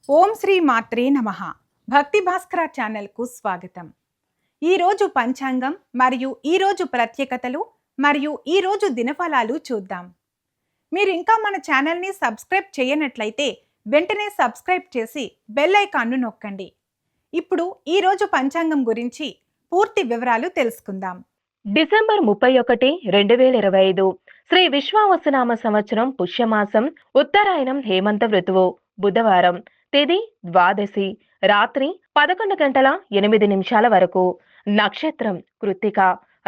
ఓం శ్రీ మాత్రే నమః. భక్తి భాస్కర ఛానల్కు స్వాగతం. ఈరోజు పంచాంగం మరియు ఈరోజు ప్రత్యేకతలు మరియు ఈరోజు దినఫలాలు చూద్దాం. మీరు ఇంకా మన ఛానల్ని సబ్స్క్రైబ్ చేయనట్లయితే వెంటనే సబ్స్క్రైబ్ చేసి బెల్ ఐకాన్ను నొక్కండి. ఇప్పుడు ఈరోజు పంచాంగం గురించి పూర్తి వివరాలు తెలుసుకుందాం. డిసెంబర్ 31, 2025 శ్రీ విశ్వావసునామ సంవత్సరం పుష్యమాసం ఉత్తరాయణం హేమంత ఋతువు బుధవారం తేదీ ద్వాదశి రాత్రి 11 గంటల 8 నిమిషాల వరకు నక్షత్రం కృత్తిక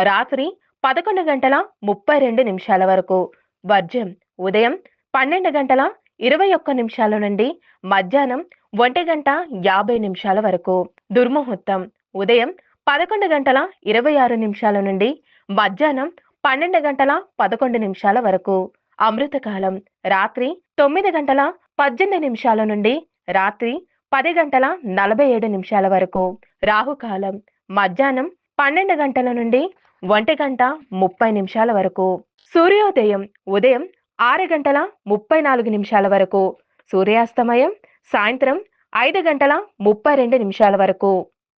రాత్రి 11 గంటల 32 నిమిషాల వరకు వర్జం ఉదయం 12 గంటల 21 నిమిషాల నుండి మధ్యాహ్నం 1 గంట 50 నిమిషాల వరకు దుర్ముహూర్తం ఉదయం 11 గంటల 26 నిమిషాల నుండి మధ్యాహ్నం 12 గంటల 11 నిమిషాల వరకు అమృతకాలం రాత్రి 9 గంటల 18 నిమిషాల నుండి రాత్రి 10 గంటల 47 నిమిషాల వరకు రాహుకాలం మధ్యాహ్నం 12 గంటల నుండి 1 గంట 30 నిమిషాల వరకు సూర్యోదయం ఉదయం 6 గంటల 34 నిమిషాల వరకు సూర్యాస్తమయం సాయంత్రం 5 గంటల 32 నిమిషాల వరకు.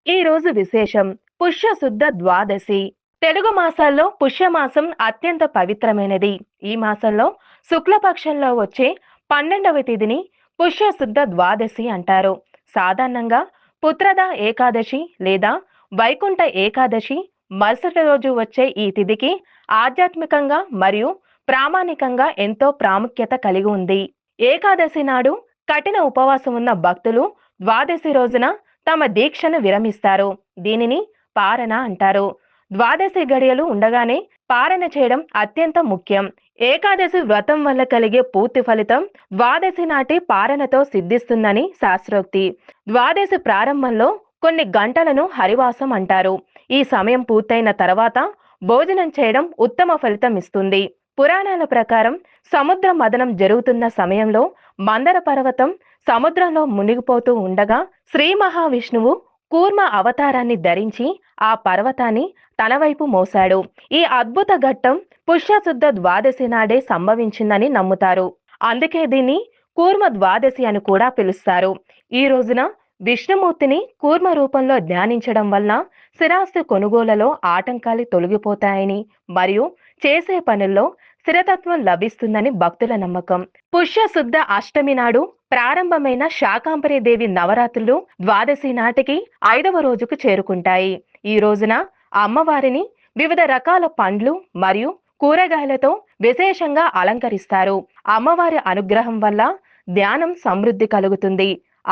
ఈ రోజు విశేషం పుష్యశుద్ధ ద్వాదశి. తెలుగు మాసాల్లో పుష్యమాసం అత్యంత పవిత్రమైనది. ఈ మాసంలో శుక్లపక్షంలో వచ్చే 12వ తిథిని పుష్యశుద్ధ ద్వాదశి అంటారు. సాధారణంగా పుత్రద ఏకాదశి లేదా వైకుంఠ ఏకాదశి మరుసటి రోజు వచ్చే ఈ తిథికి ఆధ్యాత్మికంగా మరియు ప్రామాణికంగా ఎంతో ప్రాముఖ్యత కలిగి ఉంది. ఏకాదశి నాడు కఠిన ఉపవాసం ఉన్న భక్తులు ద్వాదశి రోజున తమ దీక్షను విరమిస్తారు. దీనిని పారణ అంటారు. ద్వాదశి గడియలు ఉండగానే పారణ చేయడం అత్యంత ముఖ్యం. ఏకాదశి వ్రతం వల్ల కలిగే పూర్తి ఫలితం ద్వాదశి నాటి పారణతో సిద్ధిస్తుందని శాస్త్రోక్తి. ద్వాదశి ప్రారంభంలో కొన్ని గంటలను హరివాసం అంటారు. ఈ సమయం పూర్తయిన తర్వాత భోజనం చేయడం ఉత్తమ ఫలితం ఇస్తుంది. పురాణాల ప్రకారం సముద్ర మదనం జరుగుతున్న సమయంలో మందర పర్వతం సముద్రంలో మునిగిపోతూ ఉండగా శ్రీ మహావిష్ణువు కూర్మ అవతారాన్ని ధరించి ఆ పర్వతాన్ని తన వైపు మోశాడు. ఈ అద్భుత ఘట్టం పుష్యశుద్ధ ద్వాదశి నాడే సంభవించిందని నమ్ముతారు. అందుకే దీన్ని కూర్మ ద్వాదశి అని కూడా పిలుస్తారు. ఈ రోజున విష్ణుమూర్తిని కూర్మ రూపంలో ధ్యానించడం వల్ల స్థిరాస్తి కొనుగోలులో ఆటంకాలు తొలగిపోతాయని మరియు చేసే పనుల్లో స్థిరతత్వం లభిస్తుందని భక్తుల నమ్మకం. పుష్యశుద్ధ అష్టమి నాడు ప్రారంభమైన శాకాంబరి దేవి నవరాత్రులు ద్వాదశి నాటికి 5వ రోజుకు చేరుకుంటాయి. ఈ రోజున అమ్మవారిని వివిధ రకాల పండ్లు మరియు కూరగాయలతో విశేషంగా అలంకరిస్తారు. అమ్మవారి అనుగ్రహం వల్ల ధ్యానం సమృద్ధి కలుగుతుంది.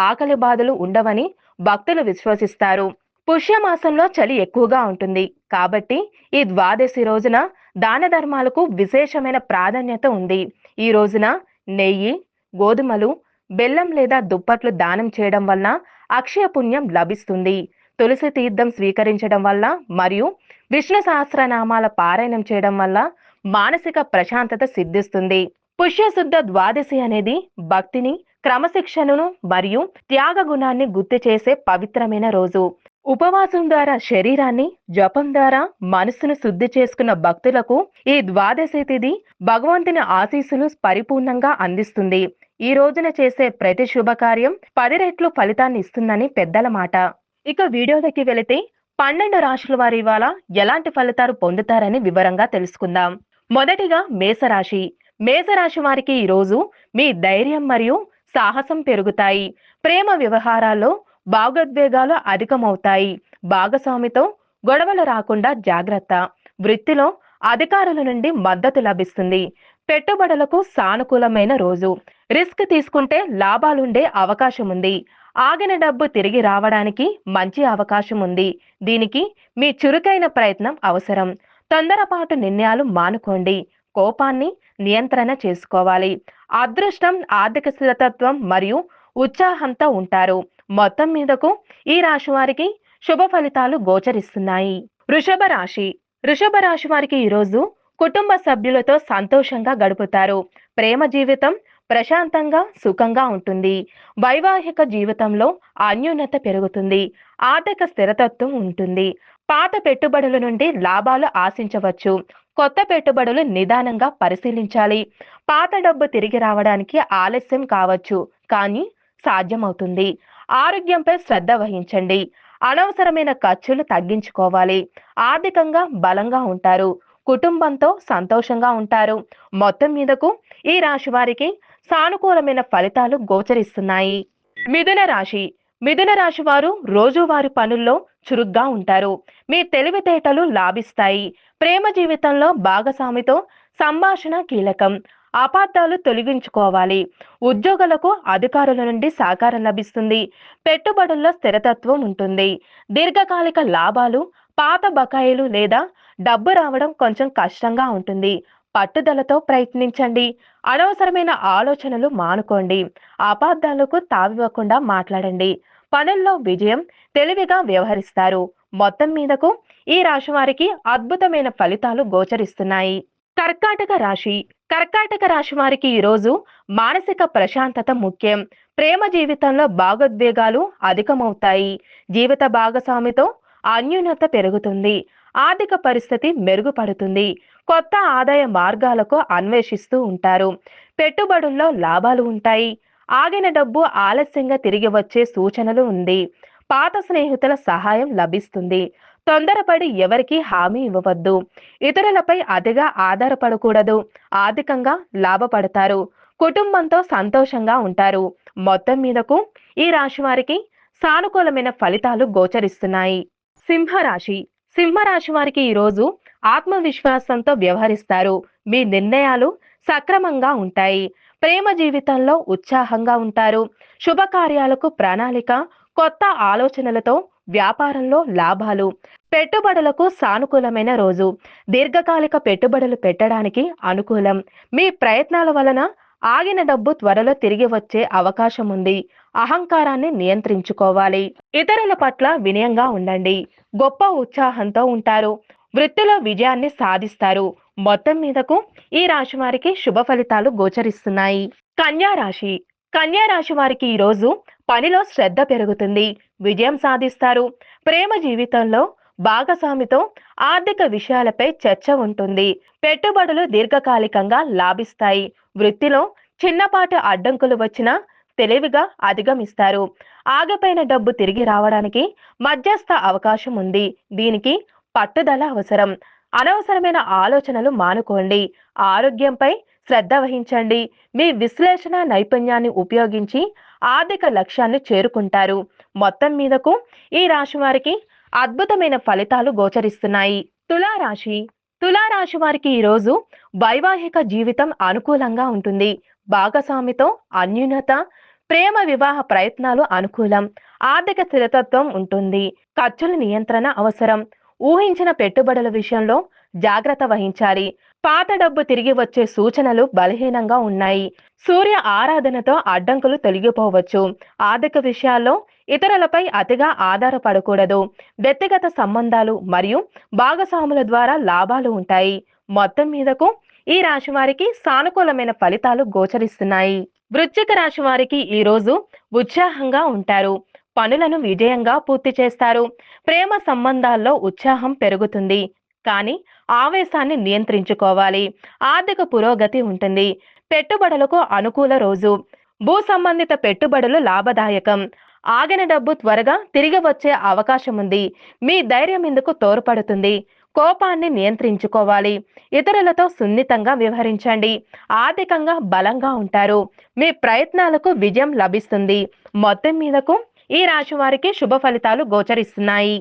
ఆకలి బాధలు ఉండవని భక్తులు విశ్వసిస్తారు. పుష్యమాసంలో చలి ఎక్కువగా ఉంటుంది కాబట్టి ఈ ద్వాదశి రోజున దాన ధర్మాలకు విశేషమైన ప్రాధాన్యత ఉంది. ఈ రోజున నెయ్యి, గోధుమలు, బెల్లం లేదా దుప్పట్లు దానం చేయడం వల్ల అక్షయ పుణ్యం లభిస్తుంది. తులసి తీర్థం స్వీకరించడం వల్ల మరియు విష్ణు సహస్రనామాల పారాయణం చేయడం వల్ల మానసిక ప్రశాంతత సిద్ధిస్తుంది. పుష్యశుద్ధ ద్వాదశి అనేది భక్తిని, క్రమశిక్షణను మరియు త్యాగ గుణాన్ని గుర్తు చేసే పవిత్రమైన రోజు. ఉపవాసం ద్వారా శరీరాన్ని, జపం ద్వారా మనస్సును శుద్ధి చేసుకున్న భక్తులకు ఈ ద్వాదశి తిథి భగవంతుని ఆశీస్సులు పరిపూర్ణంగా అందిస్తుంది. ఈ రోజున చేసే ప్రతి శుభకార్యం 10 రెట్లు ఫలితాన్ని ఇస్తుందని పెద్దల మాట. ఇక వీడియోలోకి వెళితే 12 రాశుల వారి ఇవాళ ఎలాంటి ఫలితాలు పొందుతారని వివరంగా తెలుసుకుందాం. మొదటిగా మేషరాశి. మేషరాశి వారికి ఈ రోజు మీ ధైర్యం మరియు సాహసం పెరుగుతాయి. ప్రేమ వ్యవహారాల్లో భావోద్వేగాలు అధికమవుతాయి. భాగస్వామితో గొడవలు రాకుండా జాగ్రత్త. వృత్తిలో అధికారుల నుండి మద్దతు లభిస్తుంది. పెట్టుబడులకు సానుకూలమైన రోజు. రిస్క్ తీసుకుంటే లాభాలుండే అవకాశం ఉంది. ఆగిన డబ్బు తిరిగి రావడానికి మంచి అవకాశం ఉంది. దీనికి మీ చురుకైన ప్రయత్నం అవసరం. తొందరపాటు నిర్ణయాలు మానుకోండి. కోపాన్ని నియంత్రణ చేసుకోవాలి. అదృష్టం, ఆర్థిక స్థిరతత్వం మరియు ఉత్సాహంతో ఉంటారు. మొత్తం మీదకు ఈ రాశి వారికి శుభ ఫలితాలు గోచరిస్తున్నాయి. వృషభ రాశి. వృషభ రాశి వారికి ఈరోజు కుటుంబ సభ్యులతో సంతోషంగా గడుపుతారు. ప్రేమ జీవితం ప్రశాంతంగా, సుఖంగా ఉంటుంది. వైవాహిక జీవితంలో అన్యోన్యత పెరుగుతుంది. ఆర్థిక స్థిరతత్వం ఉంటుంది. పాత పెట్టుబడుల నుండి లాభాలు ఆశించవచ్చు. కొత్త పెట్టుబడులు నిదానంగా పరిశీలించాలి. పాత డబ్బు తిరిగి రావడానికి ఆలస్యం కావచ్చు, కానీ సాధ్యమవుతుంది. ఆరోగ్యంపై శ్రద్ధ వహించండి. అనవసరమైన ఖర్చులు తగ్గించుకోవాలి. ఆర్థికంగా బలంగా ఉంటారు. కుటుంబంతో సంతోషంగా ఉంటారు. మొత్తం మీదకు ఈ రాశి వారికి సానుకూలమైన ఫలితాలు గోచరిస్తున్నాయి. మిథున రాశి. మిథున రాశి వారు రోజువారీ పనుల్లో చురుగ్గా ఉంటారు. మీ తెలివితేటలు లాభిస్తాయి. ప్రేమ జీవితంలో భాగస్వామితో సంభాషణ కీలకం. అపార్థాలు తొలగించుకోవాలి. ఉద్యోగులకు అధికారుల నుండి సహకారం లభిస్తుంది. పెట్టుబడుల్లో స్థిరతత్వం ఉంటుంది. దీర్ఘకాలిక లాభాలు, పాత బకాయిలు లేదా డబ్బు రావడం కొంచెం కష్టంగా ఉంటుంది. పట్టుదలతో ప్రయత్నించండి. అనవసరమైన ఆలోచనలు మానుకోండి. అపార్థాలకు తావివ్వకుండా మాట్లాడండి. పనుల్లో విజయం, తెలివిగా వ్యవహరిస్తారు. మొత్తం మీదకు ఈ రాశి వారికి అద్భుతమైన ఫలితాలు గోచరిస్తున్నాయి. కర్కాటక రాశి. కర్కాటక రాశి వారికి ఈరోజు మానసిక ప్రశాంతత ముఖ్యం. ప్రేమ జీవితంలో భావోద్వేగాలు అధికమవుతాయి. జీవిత భాగస్వామితో అన్యోన్యత పెరుగుతుంది. ఆర్థిక పరిస్థితి మెరుగుపడుతుంది. కొత్త ఆదాయ మార్గాలకు అన్వేషిస్తూ ఉంటారు. పెట్టుబడుల్లో లాభాలు ఉంటాయి. ఆగిన డబ్బు ఆలస్యంగా తిరిగి వచ్చే సూచనలు ఉంది. పాత స్నేహితుల సహాయం లభిస్తుంది. తొందరపడి ఎవరికి హామీ ఇవ్వవద్దు. ఇతరులపై అతిగా ఆధారపడకూడదు. ఆర్థికంగా లాభపడతారు. కుటుంబంతో సంతోషంగా ఉంటారు. మొత్తం మీదకు ఈ రాశి వారికి సానుకూలమైన ఫలితాలు గోచరిస్తున్నాయి. సింహరాశి. సింహరాశి వారికి ఈరోజు ఆత్మవిశ్వాసంతో వ్యవహరిస్తారు. మీ నిర్ణయాలు సక్రమంగా ఉంటాయి. ప్రేమ జీవితంలో ఉత్సాహంగా ఉంటారు. శుభకార్యాలకు ప్రణాళిక, కొత్త ఆలోచనలతో వ్యాపారంలో లాభాలు. పెట్టుబడులకు సానుకూలమైన రోజు. దీర్ఘకాలిక పెట్టుబడులు పెట్టడానికి అనుకూలం. మీ ప్రయత్నాల వలన ఆగిన డబ్బు త్వరలో తిరిగి వచ్చే అవకాశం ఉంది. అహంకారాన్ని నియంత్రించుకోవాలి. ఇతరుల పట్ల వినయంగా ఉండండి. గొప్ప ఉత్సాహంతో ఉంటారు. వృత్తిలో విజయాన్ని సాధిస్తారు. మొత్తం మీదకు ఈ రాశి వారికి శుభ ఫలితాలు గోచరిస్తున్నాయి. కన్యా రాశి. కన్యా రాశి వారికి ఈరోజు పనిలో శ్రద్ధ పెరుగుతుంది. విజయం సాధిస్తారు. ప్రేమ జీవితంలో భాగస్వామితో ఆర్థిక విషయాలపై చర్చ ఉంటుంది. పెట్టుబడులు దీర్ఘకాలికంగా లాభిస్తాయి. వృత్తిలో చిన్నపాటి అడ్డంకులు వచ్చినా తెలివిగా అధిగమిస్తారు. ఆగిపోయిన డబ్బు తిరిగి రావడానికి మధ్యస్థ అవకాశం ఉంది. దీనికి పట్టుదల అవసరం. అనవసరమైన ఆలోచనలు మానుకోండి. ఆరోగ్యంపై శ్రద్ధ వహించండి. మీ విశ్లేషణ నైపుణ్యాన్ని ఉపయోగించి ఆర్థిక లక్ష్యాన్ని చేరుకుంటారు. మొత్తం మీదకు ఈ రాశి వారికి అద్భుతమైన ఫలితాలు గోచరిస్తున్నాయి. తులారాశి. తులారాశి వారికి ఈరోజు వైవాహిక జీవితం అనుకూలంగా ఉంటుంది. భాగస్వామితో అన్యూనత, ప్రేమ వివాహ ప్రయత్నాలు అనుకూలం. ఆర్థిక స్థిరతత్వం ఉంటుంది. ఖర్చుల నియంత్రణ అవసరం. ఊహించిన పెట్టుబడుల విషయంలో జాగ్రత్త వహించాలి. పాత డబ్బు తిరిగి వచ్చే సూచనలు బలహీనంగా ఉన్నాయి. సూర్య ఆరాధనతో అడ్డంకులు తొలగిపోవచ్చు. ఆర్థిక విషయాల్లో ఇతరులపై అతిగా ఆధారపడకూడదు. వ్యక్తిగత సంబంధాలు మరియు భాగస్వాముల ద్వారా లాభాలు ఉంటాయి. మొత్తం మీదకు ఈ రాశి వారికి సానుకూలమైన ఫలితాలు గోచరిస్తున్నాయి. వృశ్చిక రాశి వారికి ఈ రోజు ఉత్సాహంగా ఉంటారు. పనులను విజయంగా పూర్తి చేస్తారు. ప్రేమ సంబంధాల్లో ఉత్సాహం పెరుగుతుంది. కానీ ఆవేశాన్ని నియంత్రించుకోవాలి. ఆర్థిక పురోగతి ఉంటుంది. పెట్టుబడులకు అనుకూల రోజు. భూ సంబంధిత పెట్టుబడులు లాభదాయకం. ఆగిన డబ్బు త్వరగా తిరిగి వచ్చే అవకాశం ఉంది. మీ ధైర్యం ఇందుకు తోడ్పడుతుంది. కోపాన్ని నియంత్రించుకోవాలి. ఇతరులతో సున్నితంగా వ్యవహరించండి. ఆర్థికంగా బలంగా ఉంటారు. మీ ప్రయత్నాలకు విజయం లభిస్తుంది. మొత్తం మీదకు ఈ రాశి వారికి శుభ ఫలితాలు గోచరిస్తున్నాయి.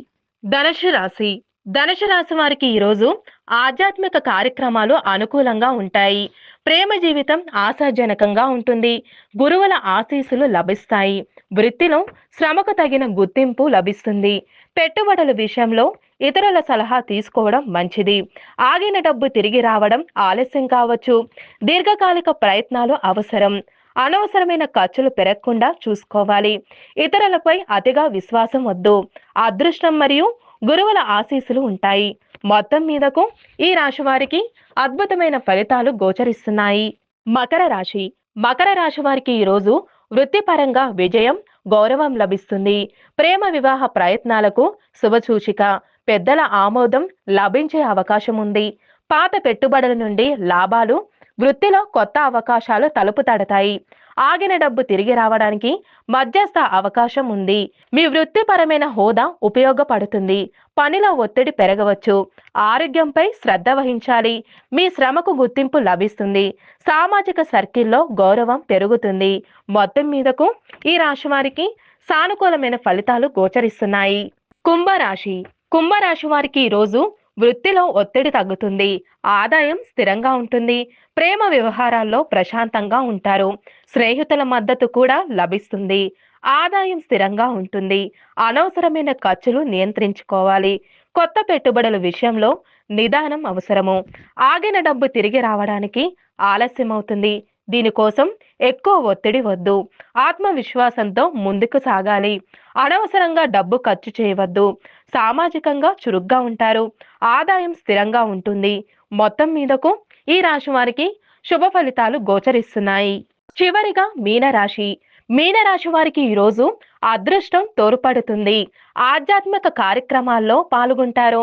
ధనుసు రాశి. ధనుసు రాశి వారికి ఈరోజు ఆధ్యాత్మిక కార్యక్రమాలు అనుకూలంగా ఉంటాయి. ప్రేమ జీవితం ఆశాజనకంగా ఉంటుంది. గురువుల ఆశీస్సులు లభిస్తాయి. వృత్తిలో శ్రమకు తగిన గుర్తింపు లభిస్తుంది. పెట్టుబడుల విషయంలో ఇతరుల సలహా తీసుకోవడం మంచిది. ఆగిన డబ్బు తిరిగి రావడం ఆలస్యం కావచ్చు. దీర్ఘకాలిక ప్రయత్నాలు అవసరం. అనవసరమైన ఖర్చులు పెరగకుండా చూసుకోవాలి. ఇతరులపై అతిగా విశ్వాసం వద్దు. అదృష్టం మరియు గురువుల ఆశీస్సులు ఉంటాయి. మొత్తం మీదకు ఈ రాశి వారికి అద్భుతమైన ఫలితాలు గోచరిస్తున్నాయి. మకర రాశి. మకర రాశి వారికి ఈరోజు వృత్తిపరంగా విజయం, గౌరవం లభిస్తుంది. ప్రేమ వివాహ ప్రయత్నాలకు శుభసూచిక. పెద్దల ఆమోదం లభించే అవకాశం ఉంది. పాత పెట్టుబడుల నుండి లాభాలు. వృత్తిలో కొత్త అవకాశాలు తలుపు తడతాయి. ఆగిన డబ్బు తిరిగి రావడానికి మధ్యస్థ అవకాశం ఉంది. మీ వృత్తిపరమైన హోదా ఉపయోగపడుతుంది. పనిలో ఒత్తిడి పెరగవచ్చు. ఆరోగ్యంపై శ్రద్ధ వహించాలి. మీ శ్రమకు గుర్తింపు లభిస్తుంది. సామాజిక సర్కిల్లో గౌరవం పెరుగుతుంది. మొత్తం మీదకు ఈ రాశి వారికి సానుకూలమైన ఫలితాలు గోచరిస్తున్నాయి. కుంభరాశి కుంభరాశి వారికి ఈ రోజు వృత్తిలో ఒత్తిడి తగ్గుతుంది. ఆదాయం స్థిరంగా ఉంటుంది. ప్రేమ వ్యవహారాల్లో ప్రశాంతంగా ఉంటారు. స్నేహితుల మద్దతు కూడా లభిస్తుంది. ఆదాయం స్థిరంగా ఉంటుంది. అనవసరమైన ఖర్చులు నియంత్రించుకోవాలి. కొత్త పెట్టుబడుల విషయంలో నిదానం అవసరము. ఆగిన డబ్బు తిరిగి రావడానికి ఆలస్యం అవుతుంది. దీనికోసం ఎక్కువ ఒత్తిడి వద్దు. ఆత్మవిశ్వాసంతో ముందుకు సాగాలి. అనవసరంగా డబ్బు ఖర్చు చేయవద్దు. సామాజికంగా చురుగ్గా ఉంటారు. ఆదాయం స్థిరంగా ఉంటుంది. మొత్తం మీదకు ఈ రాశి వారికి శుభ ఫలితాలు గోచరిస్తున్నాయి. చివరిగా మీనరాశి మీనరాశి వారికి ఈరోజు అదృష్టం తోడ్పడుతుంది. ఆధ్యాత్మిక కార్యక్రమాల్లో పాల్గొంటారు.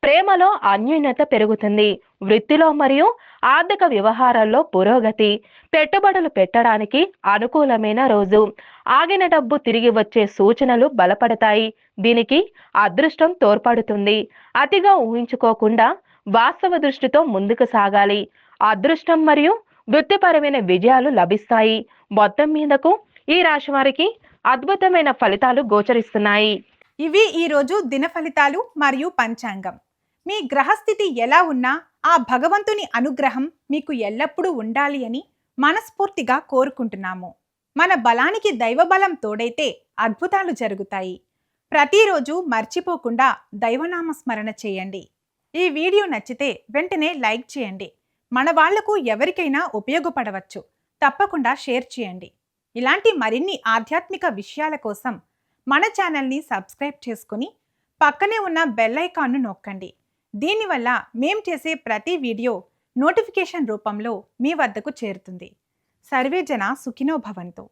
ప్రేమలో అన్యోన్యత పెరుగుతుంది. వృత్తిలో మరియు ఆర్థిక వ్యవహారాల్లో పురోగతి. పెట్టుబడులు పెట్టడానికి అనుకూలమైన రోజు. ఆగిన డబ్బు తిరిగి వచ్చే సూచనలు బలపడతాయి. దీనికి అదృష్టం తోడ్పడుతుంది. అతిగా ఊహించుకోకుండా వాస్తవ దృష్టితో ముందుకు సాగాలి. అదృష్టం మరియు వృత్తిపరమైన విజయాలు లభిస్తాయి. మొత్తం మీదకు ఈ రాశి వారికి అద్భుతమైన ఫలితాలు గోచరిస్తున్నాయి. ఇవి ఈరోజు దిన ఫలితాలు మరియు పంచాంగం. మీ గ్రహస్థితి ఎలా ఉన్నా ఆ భగవంతుని అనుగ్రహం మీకు ఎల్లప్పుడూ ఉండాలి అని మనస్ఫూర్తిగా కోరుకుంటున్నాము. మన బలానికి దైవబలం తోడైతే అద్భుతాలు జరుగుతాయి. ప్రతిరోజు మర్చిపోకుండా దైవనామ స్మరణ చేయండి. ఈ వీడియో నచ్చితే వెంటనే లైక్ చేయండి. మన వాళ్లకు ఎవరికైనా ఉపయోగపడవచ్చు. తప్పకుండా షేర్ చేయండి. ఇలాంటి మరిన్ని ఆధ్యాత్మిక విషయాల కోసం మన ఛానల్ని సబ్స్క్రైబ్ చేసుకుని పక్కనే ఉన్న బెల్ ఐకాన్ను నొక్కండి. దీనివల్ల మేం చేసే ప్రతి వీడియో నోటిఫికేషన్ రూపంలో మీ వద్దకు చేరుతుంది. సర్వే జన సుఖినో భవంతు.